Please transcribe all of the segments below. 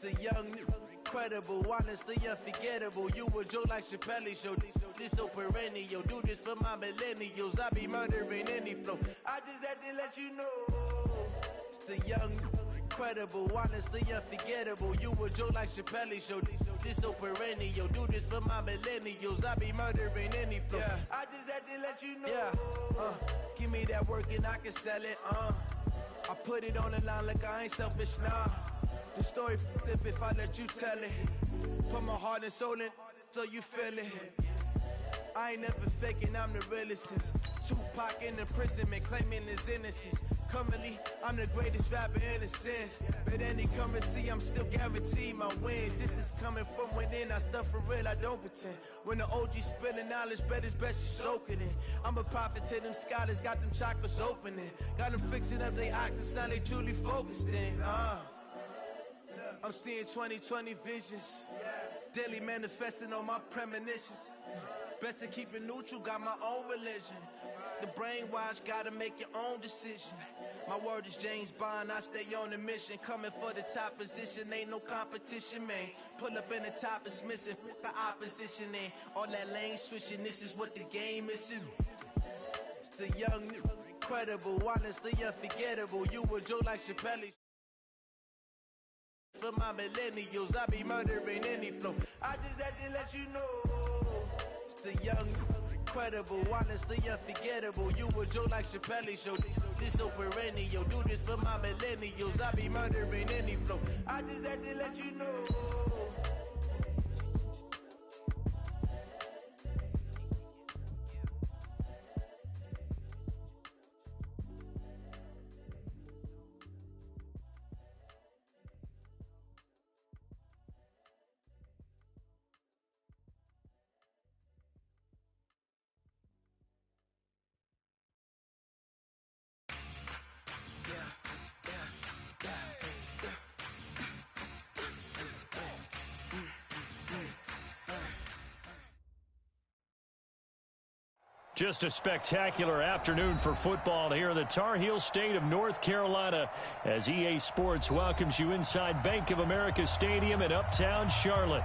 the young, incredible, honestly unforgettable. You a joke like Chappelle Show. This so perennial. Do this for my millennials. I be murdering any flow. I just had to let you know. It's the young, incredible, honestly unforgettable. You a joke like Chappelle Show. This so perennial. Do this for my millennials. I be murdering any flow. Yeah. I just had to let you know. Yeah. Give me that work and I can sell it. I put it on the line like I ain't selfish, nah. The story flip if I let you tell it. Put my heart and soul in so you feel it. I ain't never faking, I'm the realest since Tupac in imprisonment, claiming his innocence. Currently, I'm the greatest rapper in a sense. But any currency, I'm still guaranteed my wins. This is coming from within, I stuff for real, I don't pretend. When the OG spilling knowledge, bet it's best you soak it in. I'm a prophet to them scholars, got them chakras opening. Got them fixing up they octaves, now they truly focused in. I'm seeing 2020 visions. Daily manifesting on my premonitions. Best to keep it neutral, got my own religion. The brainwash, gotta make your own decision. My word is James Bond, I stay on a mission. Coming for the top position, ain't no competition, man. Pull up in the top, it's missing, the opposition ain't. All that lane switching, this is what the game is. It's the young, incredible, honestly unforgettable. You a joke like Chappelle. For my millennials, I be murdering any flow. I just had to let you know. It's the young, incredible, honestly unforgettable. You a joke like Chappelle Show. This so perennial. Do this for my millennials. I be murdering any flow. I just had to let you know. Just a spectacular afternoon for football here in the Tar Heel state of North Carolina as EA Sports welcomes you inside Bank of America Stadium in Uptown Charlotte.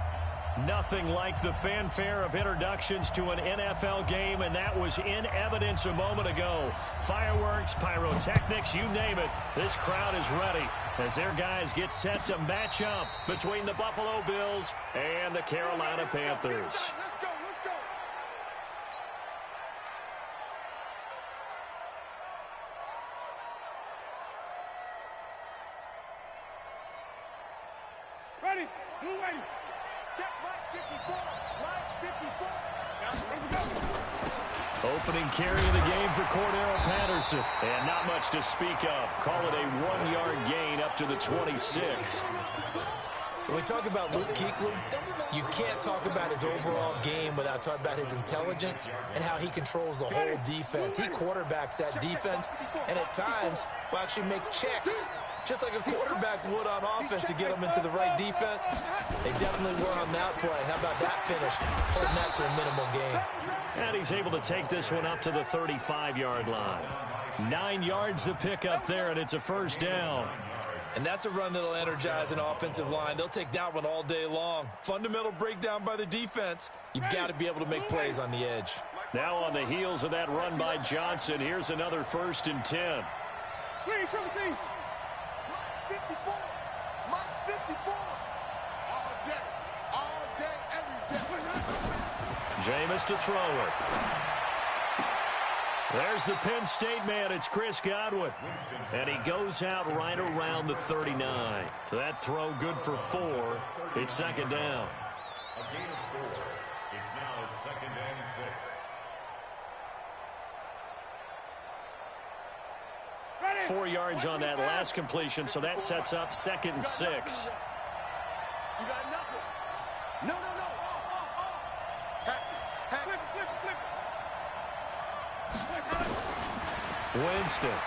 Nothing like the fanfare of introductions to an NFL game, and that was in evidence a moment ago. Fireworks, pyrotechnics, you name it. This crowd is ready as their guys get set to match up between the Buffalo Bills and the Carolina Panthers. Ready? Who ready? Check right 54. Right 54. Now, let's go. Opening carry of the game for Cordero Patterson. And not much to speak of. Call it a 1-yard gain up to the 26. When we talk about Luke Kuechly, you can't talk about his overall game without talking about his intelligence and how he controls the whole defense. He quarterbacks that defense and at times will actually make checks, just like a quarterback would on offense to get them into the right defense. They definitely were on that play. How about that finish? Holding that to a minimal gain. And he's able to take this one up to the 35-yard line. 9 yards to pick up there, and it's a first down. And that's a run that'll energize an offensive line. They'll take that one all day long. Fundamental breakdown by the defense. You've got to be able to make plays on the edge. Now on the heels of that run by Johnson, here's another 1st and 10. 3-17. 54. My 54. All day, every day. Jameis to throw it. There's the Penn State man. It's Chris Godwin. And he goes out right around the 39. That throw good for 4. It's second down. A gain of 4. It's now 2nd and 6. Ready? 4 yards on that last completion, so that sets up 2nd and 6. You got nothing. No. Pass it. Flip it. Winston.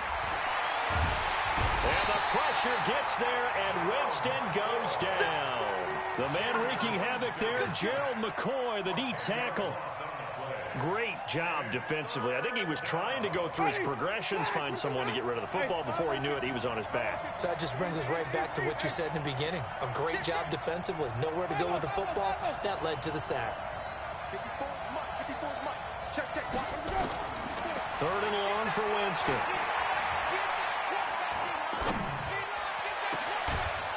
And the pressure gets there, and Winston goes down. The man wreaking havoc there, Gerald McCoy, the D tackle. Great job defensively. I think he was trying to go through his progressions, find someone to get rid of the football. Before he knew it, he was on his back. So that just brings us right back to what you said in the beginning. A great job defensively. Nowhere to go with the football. That led to the sack. 3rd and long for Winston.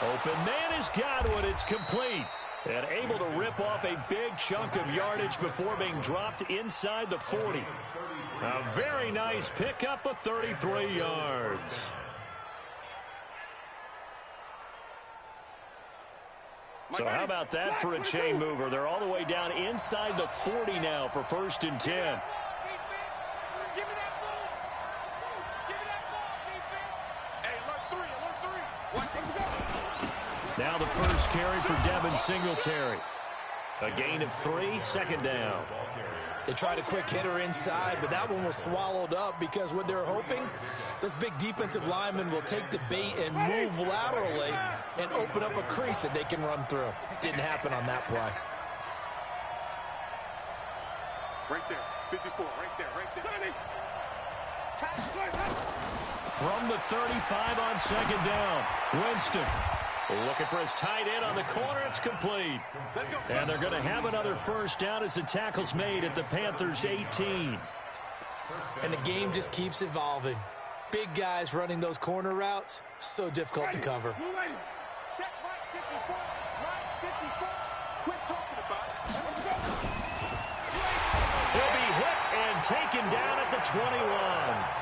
Open man has got one. It's complete. And able to rip off a big chunk of yardage before being dropped inside the 40. A very nice pickup of 33 yards. So how about that for a chain mover? They're all the way down inside the 40 now for 1st and 10. Now the first carry for Devin Singletary. A gain of 3, 2nd down. They tried a quick hitter inside, but that one was swallowed up because what they're hoping, this big defensive lineman will take the bait and move laterally and open up a crease that they can run through. Didn't happen on that play. Right there, 54, right there. From the 35 on 2nd down, Winston looking for his tight end on the corner. It's complete. And they're going to have another 1st down as the tackle's made at the Panthers' 18. And the game just keeps evolving. Big guys running those corner routes, so difficult to cover. Check right 54, right 54. Quit talking about it. He'll be hit and taken down at the 21.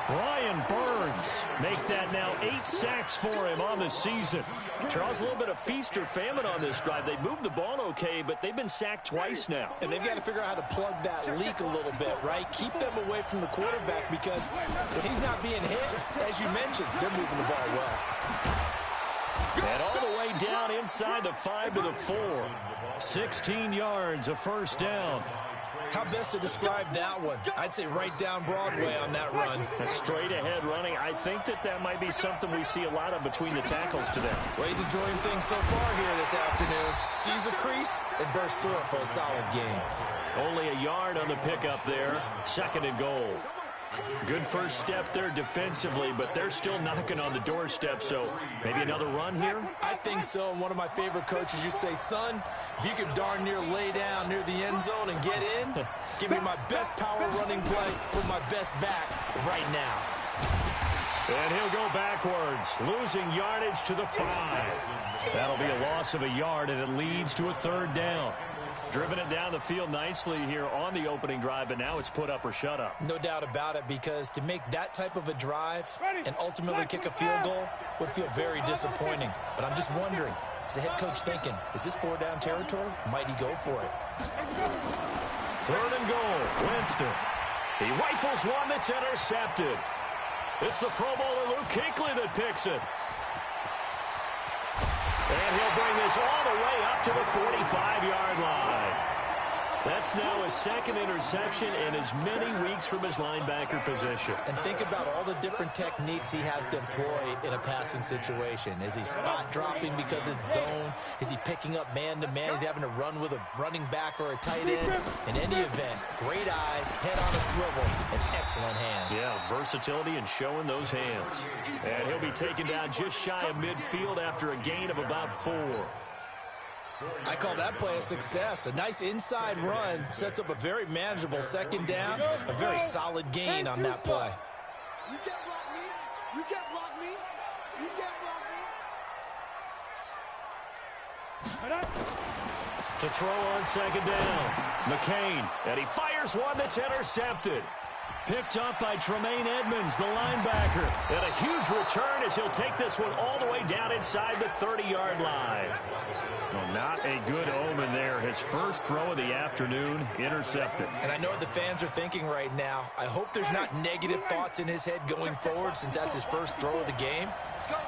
Brian Burns make that now 8 sacks for him on the season. Charles, a little bit of feast or famine on this drive. They moved the ball okay, but they've been sacked twice now. And they've got to figure out how to plug that leak a little bit, right? Keep them away from the quarterback because when he's not being hit, as you mentioned, they're moving the ball well. And all the way down inside the 5 to the 4. 16 yards, a 1st down. How best to describe that one? I'd say right down Broadway on that run. A straight ahead running. I think that might be something we see a lot of between the tackles today. Well, he's enjoying things so far here this afternoon. Sees a crease and bursts through it for a solid gain. Only a yard on the pickup there. 2nd and goal. Good first step there defensively, but they're still knocking on the doorstep, so maybe another run here? I think so. And one of my favorite coaches used to say, son, if you can darn near lay down near the end zone and get in, give me my best power running play, put my best back right now. And he'll go backwards, losing yardage to the 5. That'll be a loss of a yard, and it leads to a 3rd down. Driven it down the field nicely here on the opening drive, but now it's put up or shut up. No doubt about it, because to make that type of a drive and ultimately kick a field goal would feel very disappointing. But I'm just wondering, is the head coach thinking, is this 4-down territory? Might he go for it? 3rd and goal, Winston. He rifles one that's intercepted. It's the Pro Bowler Luke Kuechly that picks it. And he'll bring this all the way up to the 45-yard line. That's now his 2nd interception in as many weeks from his linebacker position. And think about all the different techniques he has to employ in a passing situation. Is he spot dropping because it's zone? Is he picking up man-to-man? Is he having to run with a running back or a tight end? In any event, great eyes, head on a swivel, and excellent hands. Yeah, versatility and showing those hands. And he'll be taken down just shy of midfield after a gain of about 4. I call that play a success. A nice inside run sets up a very manageable 2nd down, a very solid gain on that play. You can't block me. You can't block me. You can't block me. To throw on 2nd down, McCain, and he fires one that's intercepted. Picked up by Tremaine Edmonds, the linebacker. And a huge return as he'll take this one all the way down inside the 30-yard line. Well, not a good omen there. His first throw of the afternoon, intercepted. And I know what the fans are thinking right now. I hope there's not negative thoughts in his head going forward since that's his first throw of the game.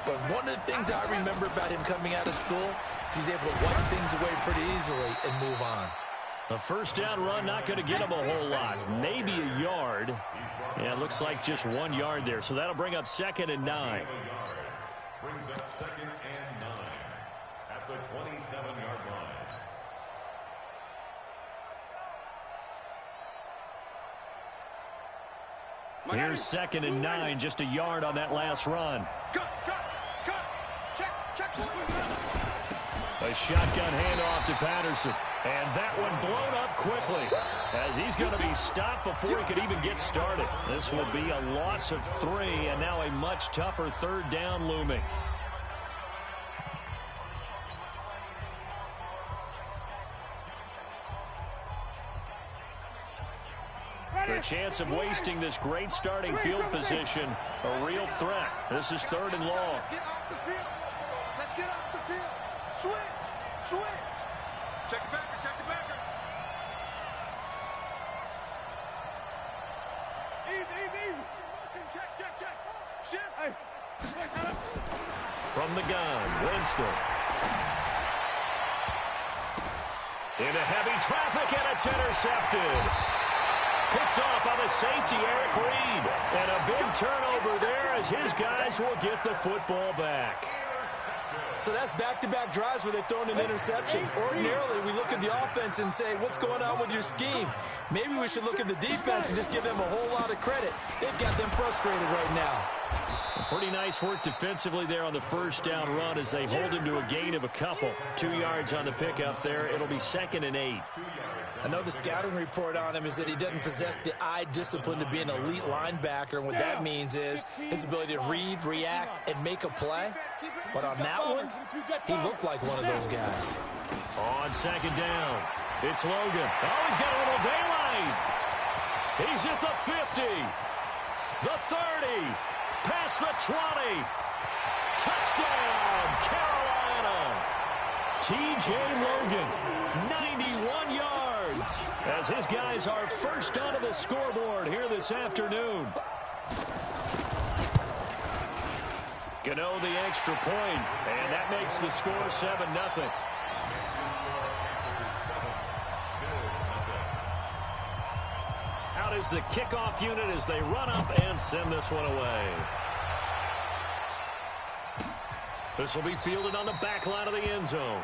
But one of the things I remember about him coming out of school is he's able to wipe things away pretty easily and move on. A 1st down run, not going to get him a whole lot. Maybe a yard. Yeah, it looks like just 1 yard there. So that'll bring up 2nd and 9. Brings up 2nd and 9 at the 27-yard line. Here's 2nd and 9, just a yard on that last run. Cut. Check. A shotgun handoff to Patterson. And that one blown up quickly as he's going to be stopped before he could even get started. This will be a loss of 3, and now a much tougher 3rd down looming. The chance of wasting this great starting field position, a real threat. This is 3rd and long. Let's get off the field. Switch. Check the backer. Easy. Motion, check. Shift. From the gun, Winston. Into heavy traffic, and it's intercepted. Picked off by the safety, Eric Reed. And a big turnover there as his guys will get the football back. So that's back-to-back drives where they've thrown an interception. Ordinarily, we look at the offense and say, what's going on with your scheme? Maybe we should look at the defense and just give them a whole lot of credit. They've got them frustrated right now. Pretty nice work defensively there on the 1st down run as they hold him to a gain of a couple. 2 yards on the pickup there. It'll be 2nd and 8. I know the scouting report on him is that he doesn't possess the eye discipline to be an elite linebacker. And what that means is his ability to read, react, and make a play. But on that one, he looked like one of those guys. On 2nd down, it's Logan. Oh, he's got a little daylight. He's at the 50, the 30, past the 20. Touchdown, Carolina. T.J. Logan, 91 yards, as his guys are first onto the scoreboard here this afternoon. Gano the extra point, and that makes the score 7-0. Out is the kickoff unit as they run up and send this one away. This will be fielded on the back line of the end zone.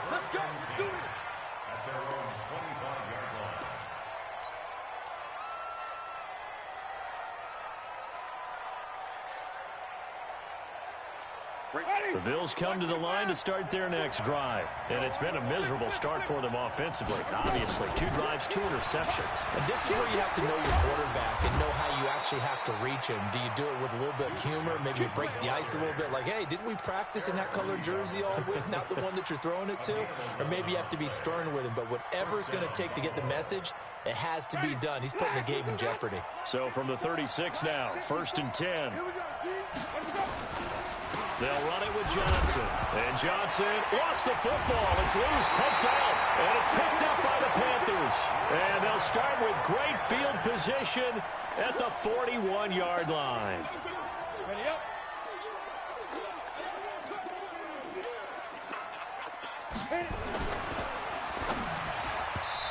Let's go. Let's do it. At their own 25-yard line. The Bills come to the line to start their next drive. And it's been a miserable start for them offensively. Obviously, 2 drives, 2 interceptions. And this is where you have to know your quarterback and know how you actually have to reach him. Do you do it with a little bit of humor? Maybe you break the ice a little bit like, hey, didn't we practice in that colored jersey all week, not the one that you're throwing it to? Or maybe you have to be stern with him. But whatever it's going to take to get the message, it has to be done. He's putting the game in jeopardy. So from the 36 now, 1st and 10. Here we go, G. Let's go. They'll run it with Johnson. And Johnson lost the football. It's loose, poked out. And it's picked up by the Panthers. And they'll start with great field position at the 41-yard line. Ready up.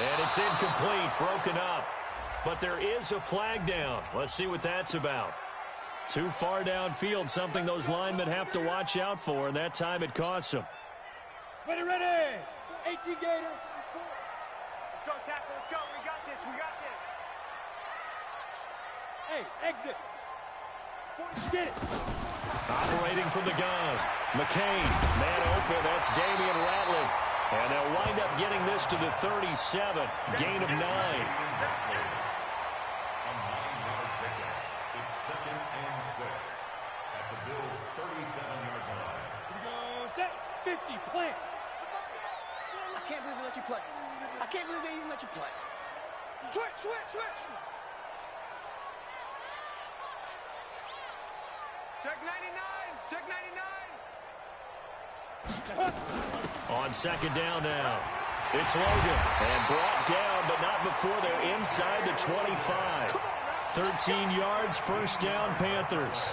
And it's incomplete, broken up. But there is a flag down. Let's see what that's about. Too far downfield, something those linemen have to watch out for, and that time it costs them. Ready. 18 Gator. Let's go, tackle. Let's go. We got this. Hey, exit. Get it. Operating from the gun. McCain, man open. That's Damian Ratley. And they'll wind up getting this to the 37. Gain of 9. It's 2nd and 6 at the Bills' 37-yard line. Here we go. Set. 50. Plant. I can't believe they let you play. I can't believe they even let you play. Switch. Check 99. Check 99. On 2nd down now. It's Logan. And brought down, but not before they're inside the 25. 13 yards, 1st down, Panthers.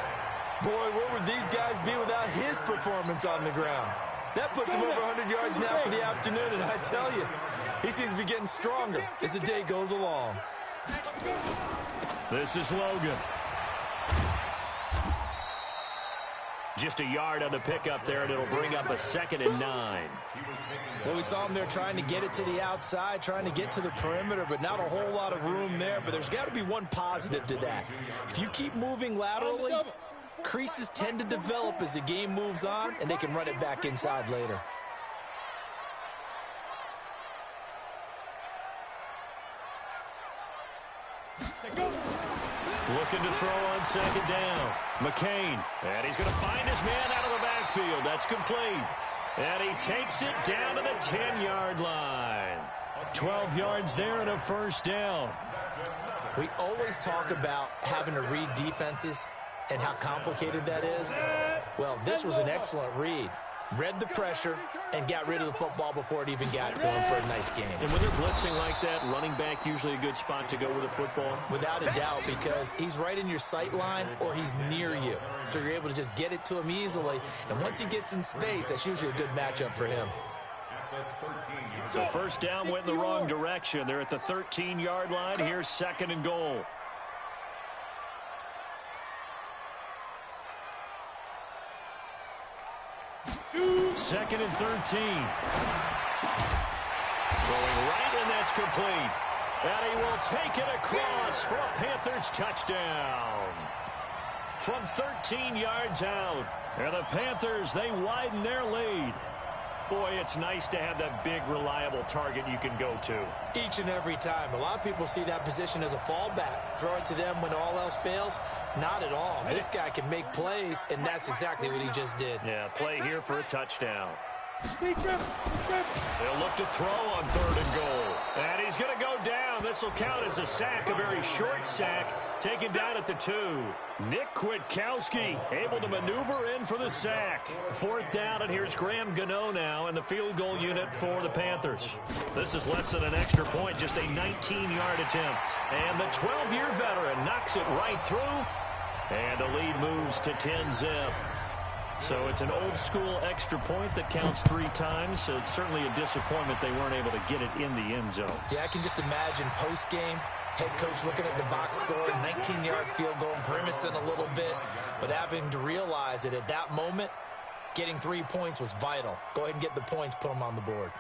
Boy, where would these guys be without his performance on the ground? That puts him over 100 yards now for the afternoon, and I tell you, he seems to be getting stronger as the day goes along. This is Logan. Just a yard on the pickup there, and it'll bring up a 2nd and 9. Well, we saw him there trying to get it to the outside, trying to get to the perimeter, but not a whole lot of room there. But there's got to be one positive to that. If you keep moving laterally, creases tend to develop as the game moves on, and they can run it back inside later. Looking to throw on 2nd down. McCain, and he's going to find his man out of the backfield. That's complete. And he takes it down to the 10-yard line. 12 yards there and a 1st down. We always talk about having to read defenses and how complicated that is. Well, this was an excellent read. Read the pressure and got rid of the football before it even got to him for a nice game. And when they're blitzing like that, running back usually a good spot to go with a football? Without a doubt, because he's right in your sight line or he's near you. So you're able to just get it to him easily. And once he gets in space, that's usually a good matchup for him. So 1st down went in the wrong direction. They're at the 13-yard line. Here's 2nd and goal. Second and 13. Throwing right, and that's complete. And he will take it across for a Panthers touchdown. From 13 yards out. And the Panthers, they widen their lead. Boy, it's nice to have that big, reliable target you can go to. Each and every time. A lot of people see that position as a fallback. Throw it to them when all else fails. Not at all. This guy can make plays, and that's exactly what he just did. Yeah, play here for a touchdown. They'll look to throw on 3rd and goal. And he's going to go down. This will count as a sack, a very short sack, taken down at the 2. Nick Kwiatkowski able to maneuver in for the sack. 4th down, and here's Graham Gano now in the field goal unit for the Panthers. This is less than an extra point, just a 19-yard attempt. And the 12-year veteran knocks it right through, and the lead moves to 10-zip. So it's an old-school extra point that counts 3 times. So it's certainly a disappointment they weren't able to get it in the end zone. Yeah, I can just imagine post-game, head coach looking at the box score, 19-yard field goal, grimacing a little bit, but having to realize that at that moment, getting 3 points was vital. Go ahead and get the points, put them on the board.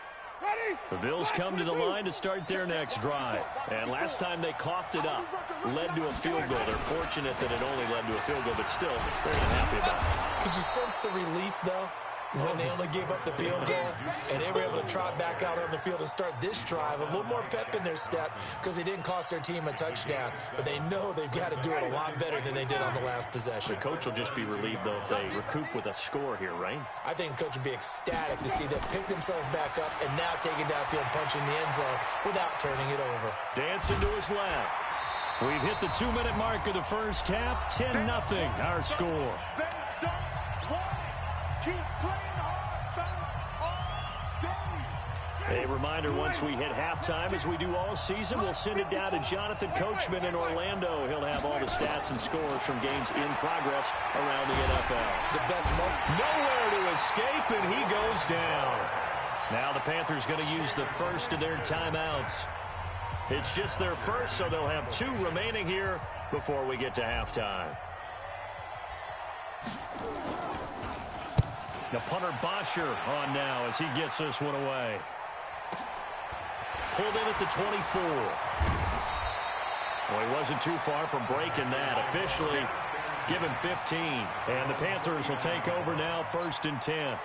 The Bills come to the line to start their next drive. And last time they coughed it up, led to a field goal. They're fortunate that it only led to a field goal, but still, they're not happy about it. Could you sense the relief, though, when they only gave up the field goal and they were able to trot back out on the field and start this drive? A little more pep in their step because they didn't cost their team a touchdown, but they know they've got to do it a lot better than they did on the last possession. The coach will just be relieved, though, if they recoup with a score here, right? I think the coach would be ecstatic to see them pick themselves back up and now take it downfield, punching the end zone without turning it over. Dancing to his left. We've hit the 2-minute mark of the first half. 10-0 our score. A reminder, once we hit halftime, as we do all season, we'll send it down to Jonathan Coachman in Orlando. He'll have all the stats and scores from games in progress around the NFL. The best moment. Nowhere to escape, and he goes down. Now the Panthers going to use the first of their timeouts. It's just their first, so they'll have 2 remaining here before we get to halftime. Now punter Bosher on now as he gets this one away. Pulled in at the 24. Well, he wasn't too far from breaking that. Officially given 15. And the Panthers will take over now, 1st and 10.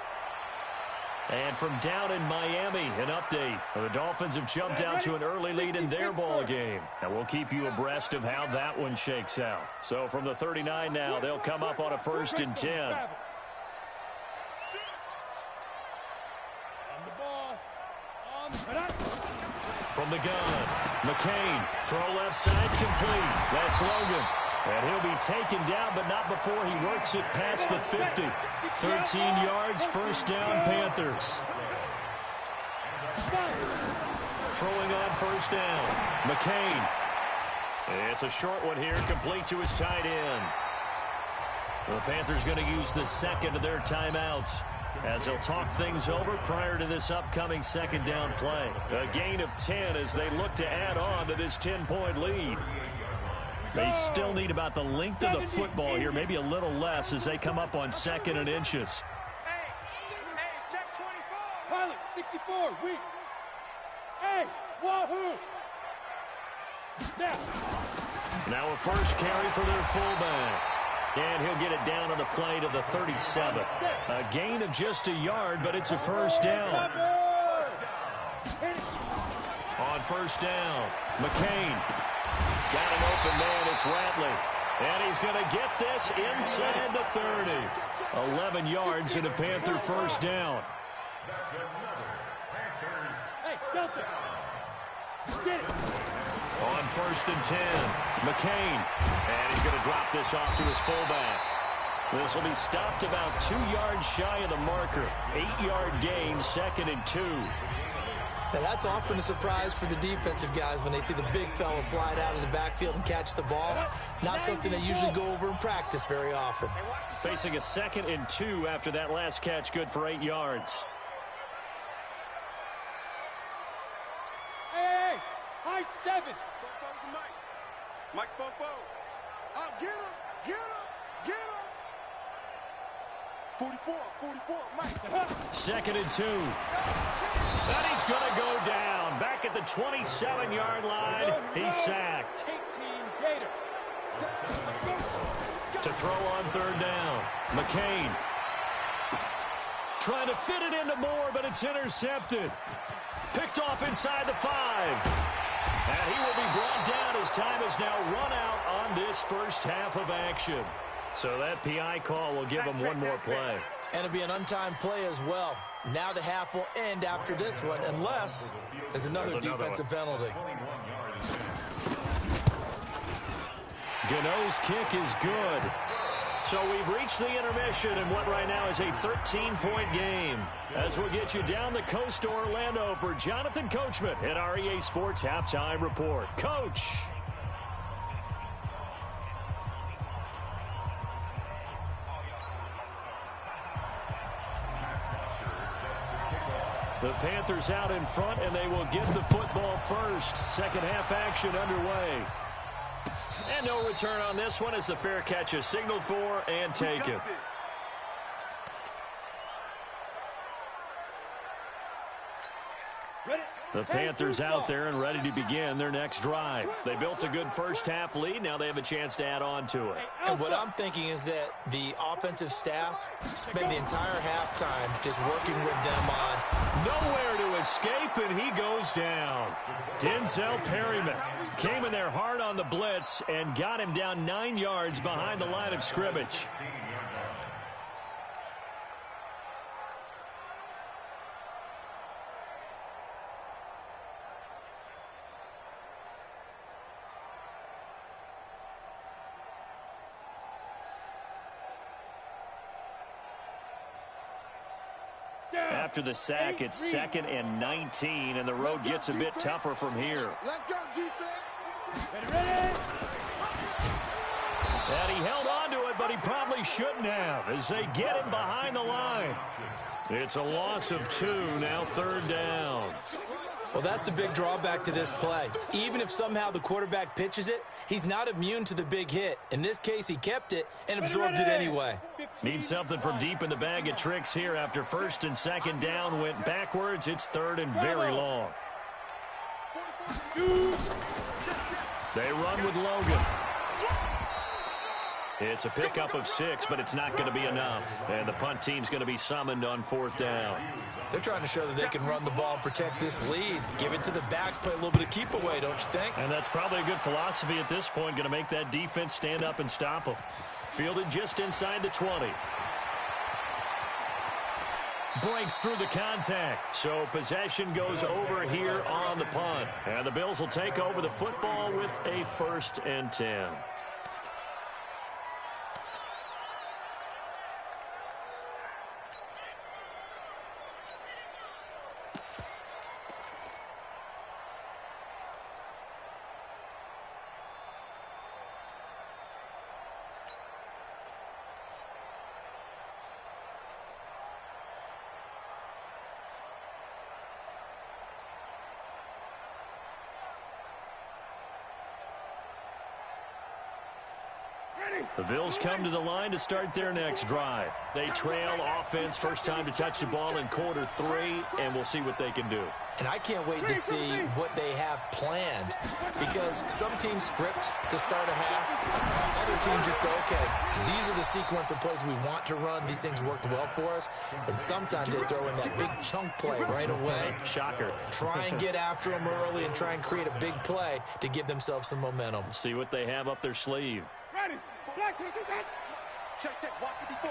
And from down in Miami, an update. The Dolphins have jumped out to an early lead in their ball game. And we'll keep you abreast of how that one shakes out. So from the 39 now, they'll come up on a 1st and 10. From the gun, McCain, throw left side, complete. That's Logan. And he'll be taken down, but not before he works it past the 50. 13 yards, 1st down, Panthers. Throwing on 1st down, McCain. It's a short one here, complete to his tight end. The Panthers going to use the 2nd of their timeouts as they'll talk things over prior to this upcoming 2nd down play. A gain of 10 as they look to add on to this 10-point lead. They still need about the length of the football here, maybe a little less as they come up on 2nd and inches. Hey, check 24. Pilot, 64, weak. Hey, wahoo. Now a first carry for their fullback. And he'll get it down on the play to the 37. A gain of just a yard, but it's a first down. On first down, McCain. Got an open man, it's Ratley. And he's going to get this inside the 30. 11 yards and a Panther first down. Hey, Delta. Get it. On 1st and 10, McCain. And he's going to drop this off to his fullback. This will be stopped about 2 yards shy of the marker. 8-yard gain, 2nd and 2. Now that's often a surprise for the defensive guys when they see the big fella slide out of the backfield and catch the ball. Not something they usually go over in practice very often. Facing a 2nd and 2 after that last catch, good for 8 yards. Hey, high 7. Mike Spoke. Get him, get him, get him. 44, Mike. 2nd and 2. And he's going to go down. Back at the 27-yard line. He's sacked. 18 Gator. To throw on 3rd down. McCain. Trying to fit it into Moore, but it's intercepted. Picked off inside the 5. And he will be brought down as time has now run out on this first half of action. So that PI call will give him one more play. And it'll be an untimed play as well. Now the half will end after this one, unless there's another defensive penalty. Gano's kick is good. So we've reached the intermission in what right now is a 13-point game. As we'll get you down the coast to Orlando for Jonathan Coachman at our EA Sports Halftime Report. Coach. The Panthers out in front, and they will get the football first. Second half action underway. And no return on this one as the fair catch is signaled for and taken. The Panthers out there and ready to begin their next drive. They built a good first half lead. Now they have a chance to add on to it. And what I'm thinking is that the offensive staff spent the entire halftime just working with them on nowhere to escape, and he goes down. Denzel Perryman came in there hard on the blitz and got him down 9 yards behind the line of scrimmage. After the sack, it's 2nd and 19, and the road gets a bit tougher from here. Let's go, defense. Ready? And he held on to it, but he probably shouldn't have as they get him behind the line. It's a loss of 2, now 3rd down. Well, that's the big drawback to this play. Even if somehow the quarterback pitches it, he's not immune to the big hit. In this case, he kept it and absorbed it anyway. Need something from deep in the bag of tricks here after 1st and 2nd down went backwards. It's 3rd and very long. They run with Logan. It's a pickup of 6, but it's not going to be enough. And the punt team's going to be summoned on 4th down. They're trying to show that they can run the ball and protect this lead. Give it to the backs, play a little bit of keep away, don't you think? And that's probably a good philosophy at this point, going to make that defense stand up and stop them. Fielded just inside the 20. Breaks through the contact. So possession goes over here on the punt. And the Bills will take over the football with a 1st and 10. The Bills come to the line to start their next drive. They trail offense, first time to touch the ball in quarter 3, and we'll see what they can do. And I can't wait to see what they have planned, because some teams script to start a half. Other teams just go, okay, these are the sequence of plays we want to run. These things worked well for us. And sometimes they throw in that big chunk play right away. Shocker. Try and get after them early and try and create a big play to give themselves some momentum. See what they have up their sleeve. Ready. Black, check. Watch 54.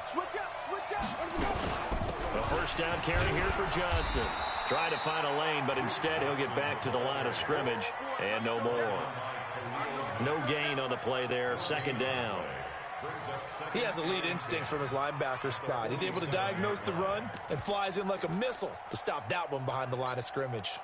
Switch up. A first down carry here for Johnson. Try to find a lane, but instead he'll get back to the line of scrimmage and no more. No gain on the play there. Second down. He has elite instincts from his linebacker spot. He's able to diagnose the run and flies in like a missile to stop that one behind the line of scrimmage.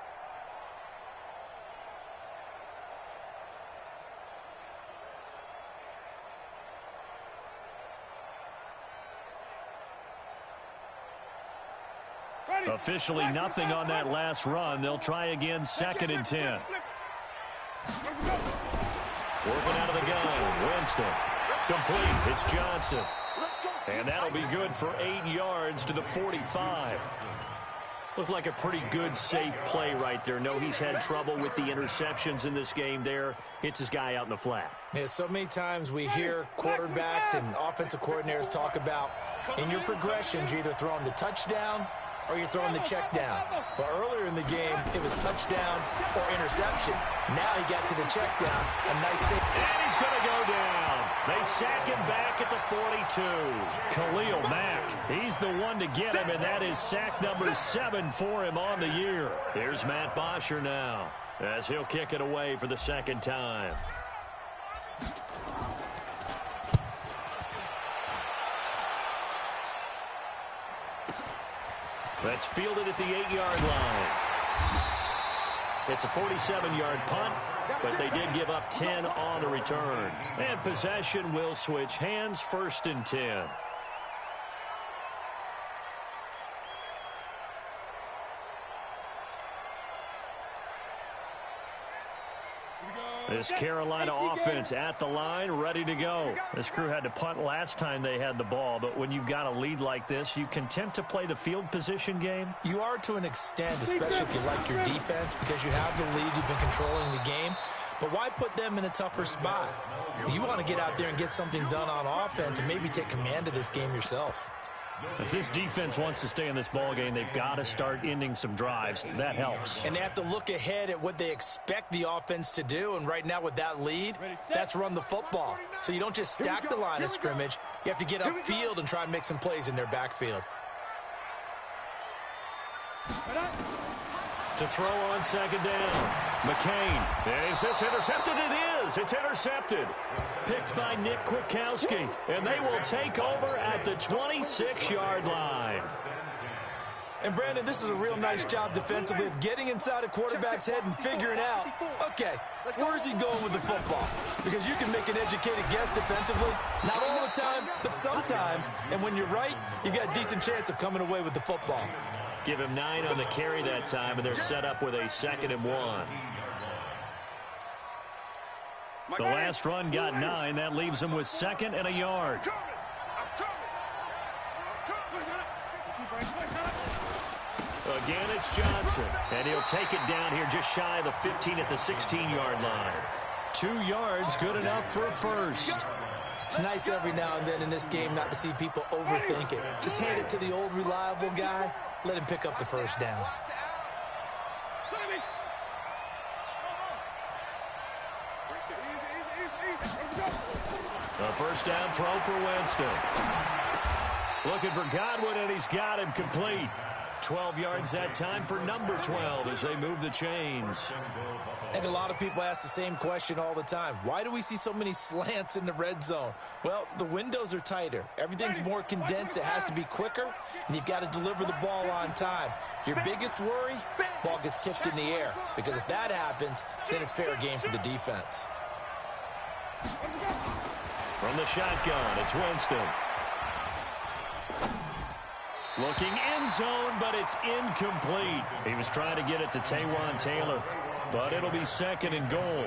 Officially nothing on that last run. They'll try again, 2nd and 10. Working out of the gun. Winston. Complete. It's Johnson. And that'll be good for 8 yards to the 45. Looked like a pretty good, safe play right there. No, he's had trouble with the interceptions in this game there. Hits his guy out in the flat. Yeah, so many times we hear quarterbacks and offensive coordinators talk about in your progressions, you're either throwing the touchdown or you're throwing the check down. But earlier in the game, it was touchdown or interception. Now he got to the check down. A nice save. And he's going to go down. They sack him back at the 42. Khalil Mack, he's the one to get him, and that is sack number 7 for him on the year. Here's Matt Bosher now, as he'll kick it away for the second time. That's fielded at the 8-yard line. It's a 47-yard punt, but they did give up 10 on the return. And possession will switch hands, 1st and 10. This Carolina offense at the line, ready to go. This crew had to punt last time they had the ball, but when you've got a lead like this, you content to play the field position game? You are to an extent, especially if you like your defense, because you have the lead, you've been controlling the game. But why put them in a tougher spot? You want to get out there and get something done on offense and maybe take command of this game yourself. If this defense wants to stay in this ball game, they've got to start ending some drives. That helps. And they have to look ahead at what they expect the offense to do. And right now with that lead, that's run the football. So you don't just stack the line of scrimmage. You have to get upfield and try and make some plays in their backfield. To throw on 2nd down. McCain. Is this intercepted? It is. It's intercepted. Picked by Nick Kwiatkowski. And they will take over at the 26-yard line. And, Brandon, this is a real nice job defensively of getting inside a quarterback's head and figuring out, okay, where's he going with the football? Because you can make an educated guess defensively. Not all the time, but sometimes. And when you're right, you've got a decent chance of coming away with the football. Give him 9 on the carry that time, and they're set up with a 2nd and 1. The last run got 9. That leaves them with 2nd and a yard. Again, it's Johnson, and he'll take it down here just shy of the 15 at the 16-yard line. 2 yards, good enough for a first. It's nice every now and then in this game not to see people overthink it. Just hand it to the old reliable guy. Let him pick up the first down. A first down throw for Winston. Looking for Godwin, and he's got him complete. 12 yards that time for number 12 as they move the chains. I think a lot of people ask the same question all the time. Why do we see so many slants in the red zone? Well, the windows are tighter. Everything's more condensed. It has to be quicker, and you've got to deliver the ball on time. Your biggest worry, ball gets tipped in the air, because if that happens, then it's fair game for the defense. From the shotgun, it's Winston. Looking end zone, but it's incomplete. He was trying to get it to Taywan Taylor, but it'll be 2nd and goal.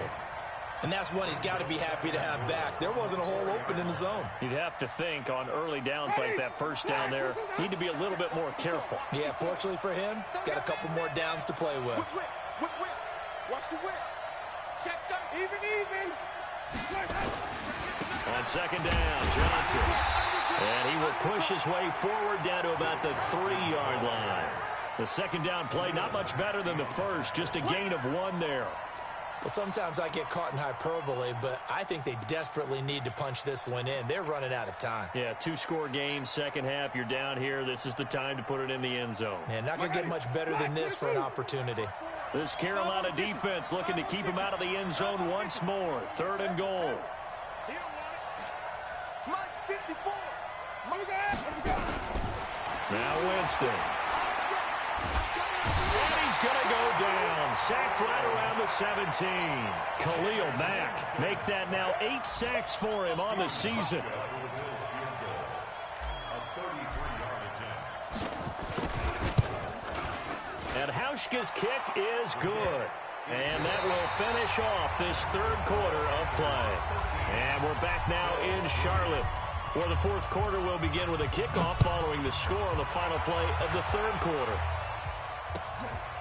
And that's one he's got to be happy to have back. There wasn't a hole open in the zone. You'd have to think on early downs like that first down there, need to be a little bit more careful. Yeah, fortunately for him, got a couple more downs to play with. Whip. Watch the whip. Check them. Even. On second down, Johnson. And he will push his way forward down to about the 3-yard line. The second down play, not much better than the first, just a gain of 1 there. Well, sometimes I get caught in hyperbole, but I think they desperately need to punch this one in. They're running out of time. Yeah, 2-score game, second half, you're down here. This is the time to put it in the end zone. Man, not going to get much better than this for an opportunity. This Carolina defense looking to keep him out of the end zone once more. 3rd and goal. Mike's 54. Now Winston. And he's going to go down. Sacked right around the 17. Khalil Mack. Make that now 8 sacks for him on the season. And Hauschka's kick is good. And that will finish off this 3rd quarter of play. And we're back now in Charlotte, where the 4th quarter will begin with a kickoff following the score on the final play of the 3rd quarter.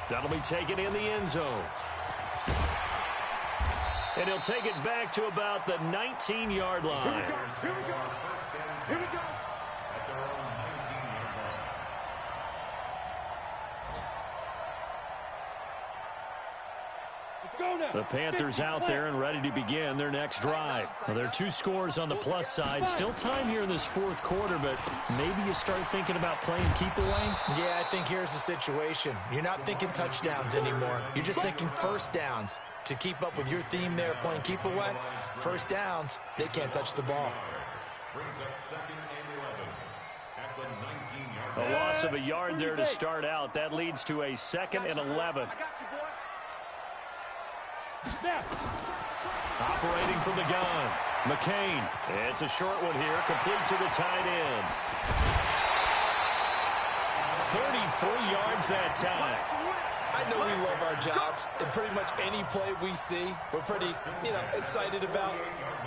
That'll be taken in the end zone. And he'll take it back to about the 19-yard line. Here we go. The Panthers out there and ready to begin their next drive. Well, there are 2 scores on the plus side. Still time here in this 4th quarter, but maybe you start thinking about playing keep away? Yeah, I think here's the situation. You're not thinking touchdowns anymore. You're just thinking first downs. To keep up with your theme there, playing keep away, first downs, they can't touch the ball. A loss of a yard there to start out. That leads to a 2nd and 11. Operating from the gun, McCain. It's a short one here, complete to the tight end. 33 yards that time. I know we love our jobs, and pretty much any play we see, we're pretty, excited about.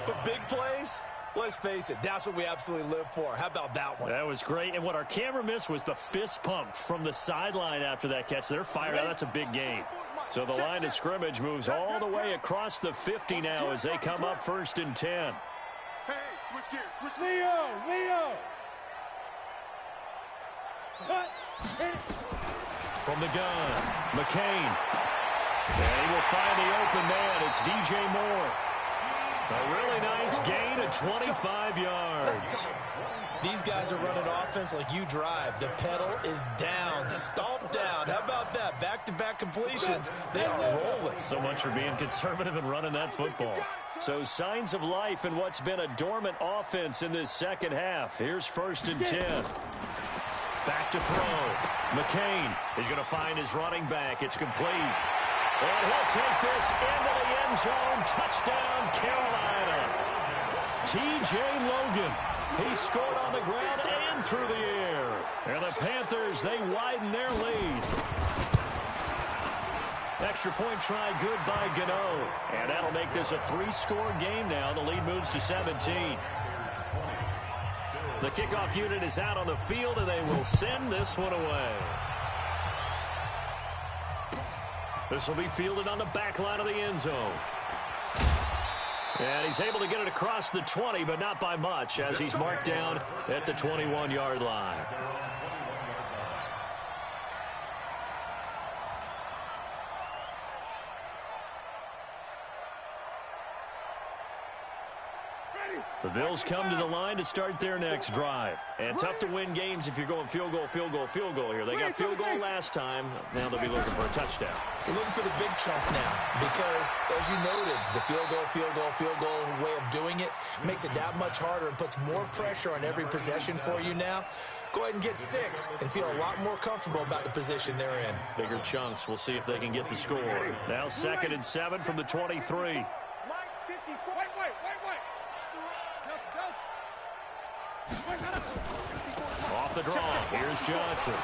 But big plays, let's face it, that's what we absolutely live for. How about that one? That was great, and what our camera missed was the fist pump from the sideline after that catch. They're fired out. That's a big game. So the line of scrimmage moves all the way across the 50 now as they come up 1st and 10. Hey, switch gears. Switch Leo. From the gun, McCain. And he will find the open man. It's DJ Moore. A really nice gain of 25 yards. These guys are running offense like you drive. The pedal is down, stomped down. How about that? Back-to-back completions. They are rolling. So much for being conservative and running that football. So signs of life in what's been a dormant offense in this second half. Here's 1st and 10. Back to throw. McCain is going to find his running back. It's complete. And he'll take this into the end zone. Touchdown, Carolina. T.J. Logan. He scored on the ground and through the air. And the Panthers, they widen their lead. Extra point try good by Gano. And that'll make this a 3-score game now. The lead moves to 17. The kickoff unit is out on the field, and they will send this one away. This will be fielded on the back line of the end zone. And he's able to get it across the 20, but not by much, as he's marked down at the 21-yard line. The Bills come to the line to start their next drive. And tough to win games if you're going field goal here. They got field goal last time. Now they'll be looking for a touchdown. They're looking for the big chunk now because, as you noted, the field goal way of doing it makes it that much harder and puts more pressure on every possession for you now. Go ahead and get 6 and feel a lot more comfortable about the position they're in. Bigger chunks. We'll see if they can get the score. Now 2nd and 7 from the 23. Off the draw, here's Johnson.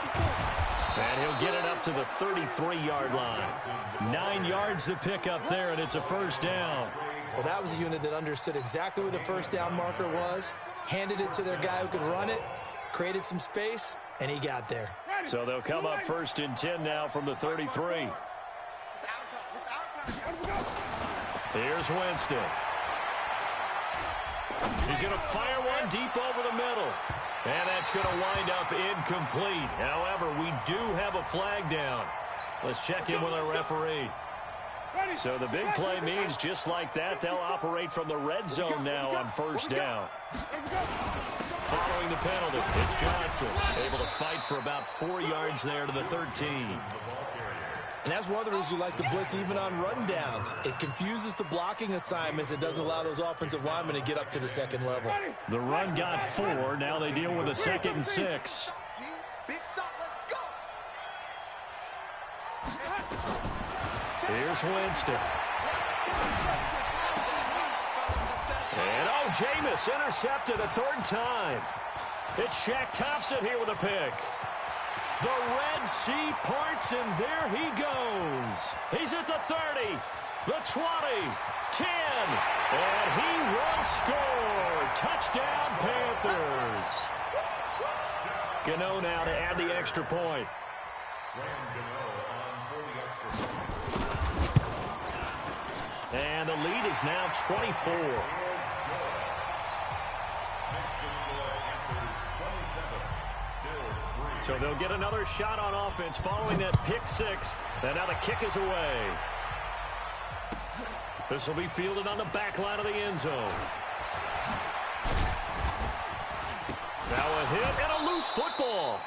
And he'll get it up to the 33-yard line. 9 yards to pick up there, and it's a 1st down. Well, that was a unit that understood exactly where the first down marker was, handed it to their guy who could run it, created some space, and he got there. So they'll come up 1st and 10 now from the 33. Here's Winston. He's going to fire one deep over the middle. And that's going to wind up incomplete. However, we do have a flag down. Let's check in with our referee. So the big play means just like that, they'll operate from the red zone now on 1st down. Following the penalty, it's Johnson, able to fight for about 4 yards there to the 13. And that's one of the reasons you like to blitz even on rundowns. It confuses the blocking assignments. It doesn't allow those offensive linemen to get up to the second level. The run got 4. Now they deal with a 2nd and 6. Big stop, let's go. Here's Winston. And Jameis intercepted a 3rd time. It's Shaq Thompson here with a pick. The Red Sea parts, and there he goes. He's at the 30, the 20, 10, and he will score. Touchdown, Panthers. Gano now to add the extra point. And the lead is now 24. So they'll get another shot on offense following that pick 6. And now the kick is away. This will be fielded on the back line of the end zone. Now a hit and a loose football.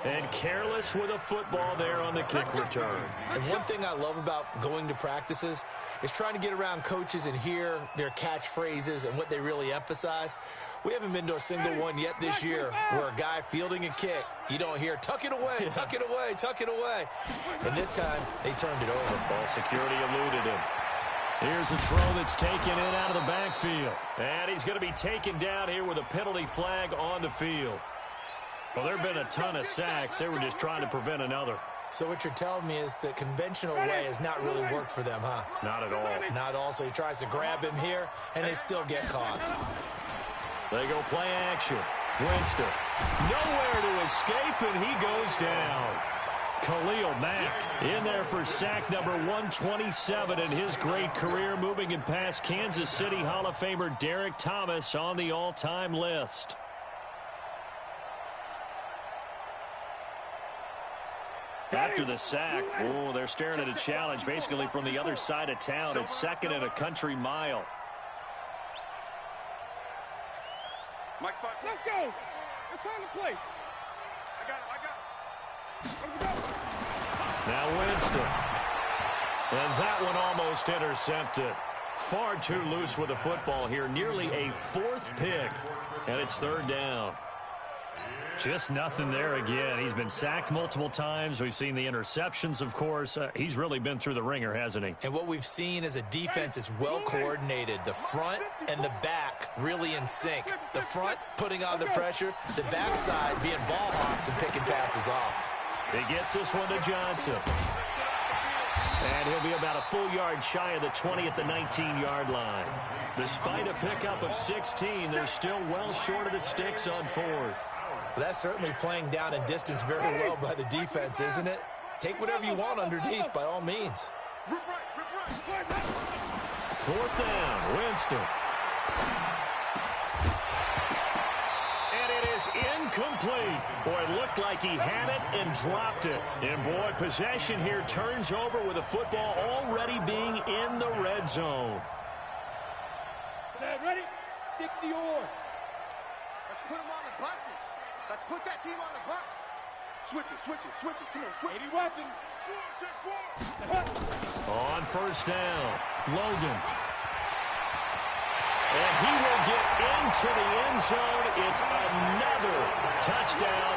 And careless with a football there on the kick return. And one thing I love about going to practices is trying to get around coaches and hear their catchphrases and what they really emphasize. We haven't been to a single one yet this year where a guy fielding a kick, you don't hear, tuck it away, tuck it away, tuck it away. And this time, they turned it over. Ball security eluded him. Here's a throw that's taken in out of the backfield. And he's going to be taken down here with a penalty flag on the field. Well, there have been a ton of sacks. They were just trying to prevent another. So what you're telling me is the conventional way has not really worked for them, huh? Not at all. Not at all. So he tries to grab him here, and they still get caught. They go play action. Winston. Nowhere to escape, and he goes down. Khalil Mack in there for sack number 127 in his great career, moving it past Kansas City Hall of Famer Derek Thomas on the all-time list. After the sack, they're staring at a challenge basically from the other side of town. It's 2nd and a country mile. Let's go. It's time to play. I got it. Now Winston. And that one almost intercepted. Far too loose with the football here. Nearly a 4th pick. And it's 3rd down. Just nothing there again. He's been sacked multiple times. We've seen the interceptions, of course. He's really been through the ringer, hasn't he? And what we've seen is a defense that's well coordinated. The front and the back really in sync. The front putting on the pressure. The backside being ball hawks and picking passes off. He gets this one to Johnson. And he'll be about a full yard shy of the 20 at the 19-yard line. Despite a pickup of 16, they're still well short of the sticks on 4th. Well, that's certainly playing down in distance very well by the defense, isn't it? Take whatever you want underneath, by all means. 4th down, Winston. And it is incomplete. Boy, it looked like he had it and dropped it. And, boy, possession here turns over with the football already being in the red zone. Set, ready? 60 or. Let's put them on the buses. Let's put that team on the bus. Switch it. Come on, switch. 80 weapon. On 1st down, Logan. And he will get into the end zone. It's another touchdown.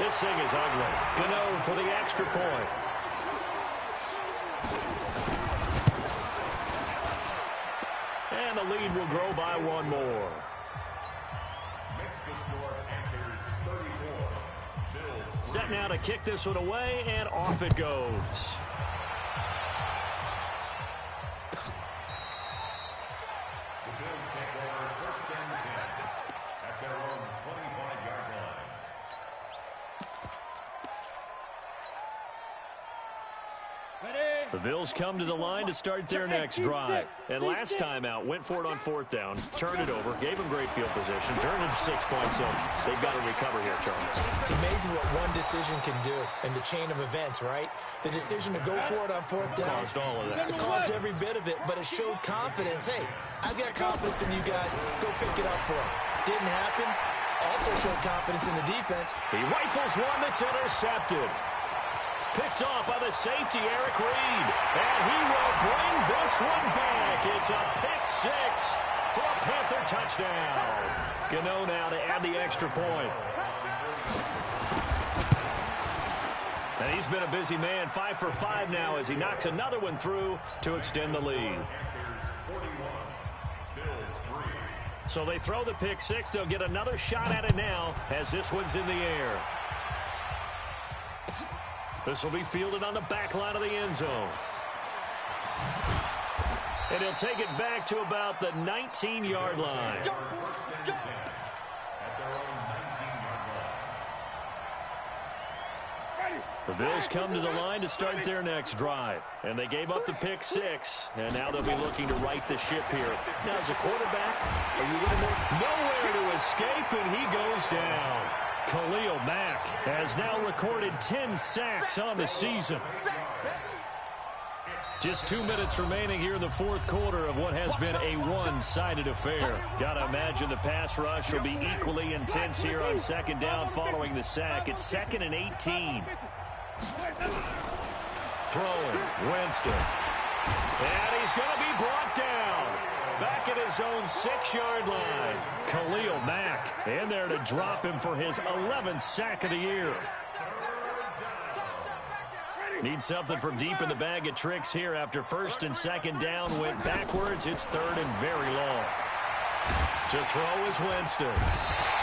This thing is ugly. Gano for the extra point. And the lead will grow by 1 more. Makes the score Panthers 34. Bills. Set now to kick this one away, and off it goes. The Bills come to the line to start their next drive. And last time out, went for it on 4th down, turned it over, gave them great field position, turned it 6 points. So they've got to recover here, Charles. It's amazing what one decision can do in the chain of events, right? The decision to go for it on 4th down. Caused all of that. It caused every bit of it, but it showed confidence. Hey, I've got confidence in you guys. Go pick it up for them. Didn't happen. Also showed confidence in the defense. He rifles one that's intercepted. Picked off by the safety, Eric Reed. And he will bring this one back. It's a pick 6 for a Panther touchdown. Gano now to add the extra point. And he's been a busy man, 5 for 5 now as he knocks another one through to extend the lead. So they throw the pick 6. They'll get another shot at it now as this one's in the air. This will be fielded on the back line of the end zone. And he'll take it back to about the 19-yard line. The Bills come to the line to start their next drive. And they gave up the pick 6. And now they'll be looking to right the ship here. Now, as a quarterback, are you looking more? Nowhere to escape, and he goes down. Khalil Mack has now recorded 10 sacks on the season. Just 2 minutes remaining here in the 4th quarter of what has been a one-sided affair. Got to imagine the pass rush will be equally intense here on 2nd down following the sack. It's 2nd and 18. Throwing, Winston. And he's going to be brought down. Back at his own 6-yard line. Khalil Mack in there to drop him for his 11th sack of the year. Needs something from deep in the bag of tricks here after 1st and 2nd down went backwards. It's 3rd and very long. To throw is Winston.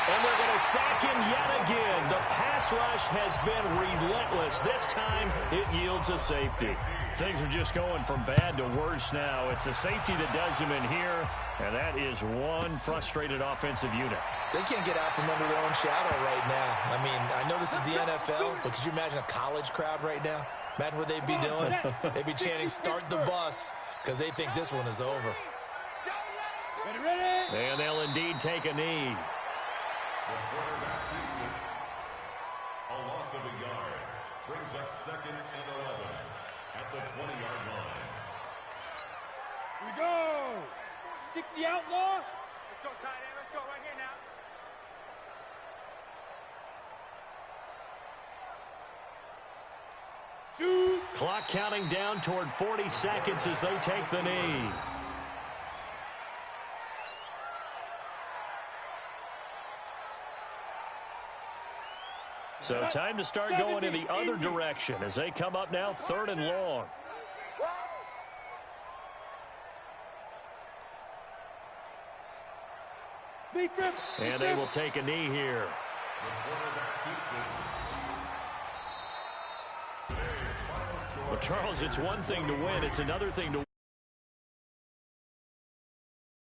And they're going to sack him yet again. The pass rush has been relentless. This time it yields a safety. Things are just going from bad to worse now. It's a safety that does him in here, and that is one frustrated offensive unit. They can't get out from under their own shadow right now. I mean, I know this is the NFL, but could you imagine a college crowd right now? Imagine what they'd be doing. They'd be chanting, "Start the bus," because they think this one is over. And they'll indeed take a knee. A loss of a yard brings up 2nd and 11 at the 20-yard line. Here we go. 60 outlaw. Let's go, tight end. Let's go right here now. Shoot. Clock counting down toward 40 seconds as they take the knee. So time to start going in the other direction as they come up now 3rd and long. And they will take a knee here. Well, Charles, it's one thing to win. It's another thing to